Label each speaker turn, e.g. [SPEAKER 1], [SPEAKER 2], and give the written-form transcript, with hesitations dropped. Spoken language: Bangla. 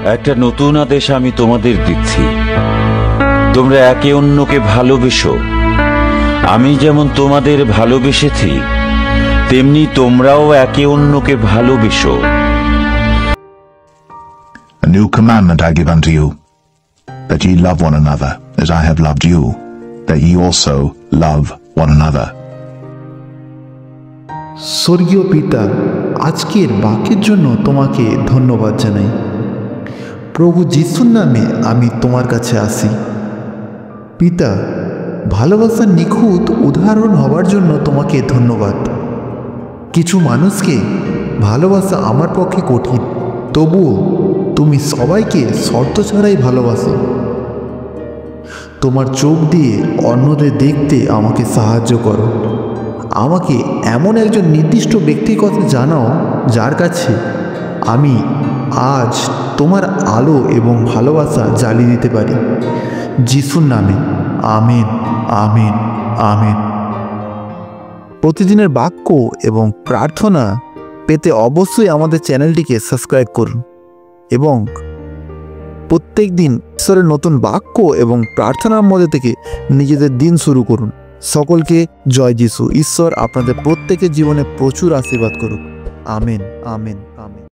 [SPEAKER 1] একটা নতুন আদেশ আমি তোমাদের দিচ্ছি, তোমরা একে অন্যকে ভালোবেসো। আমি যেমন তোমাদের ভালোবেসেছি, তেমনি তোমরাও একে অন্যকে ভালোবেসো।
[SPEAKER 2] A new commandment I give unto you, that ye love one another, as I have loved you, that ye also love one another.
[SPEAKER 3] স্বর্গীয় পিতা, আজকের বাক্যের জন্য তোমাকে ধন্যবাদ জানাই। প্রভু যিশুর নামে আমি তোমার কাছে আসি। পিতা, ভালোবাসার নিখুঁত উদাহরণ হবার জন্য তোমাকে ধন্যবাদ। কিছু মানুষকে ভালোবাসা আমার পক্ষে কঠিন, তবুও তুমি সবাইকে শর্ত ছাড়াই ভালোবাসো। তোমার চোখ দিয়ে অন্যদের দেখতে আমাকে সাহায্য করো। আমাকে এমন একজন নির্দিষ্ট ব্যক্তির কথা জানাও যার কাছে আমি আজ তোমার আলো এবং ভালোবাসা জ্বালিয়ে দিতে পারি। যিশুর নামে আমেন, আমেন, আমেন। প্রতিদিনের বাক্য এবং প্রার্থনা পেতে অবশ্যই আমাদের চ্যানেলটিকে সাবস্ক্রাইব করুন এবং প্রত্যেক দিন ঈশ্বরের নতুন বাক্য এবং প্রার্থনার মধ্যে থেকে নিজেদের দিন শুরু করুন। সকলকে জয় যিশু। ঈশ্বর আপনাদের প্রত্যেকের জীবনে প্রচুর আশীর্বাদ করুক। Amen, amen, amen.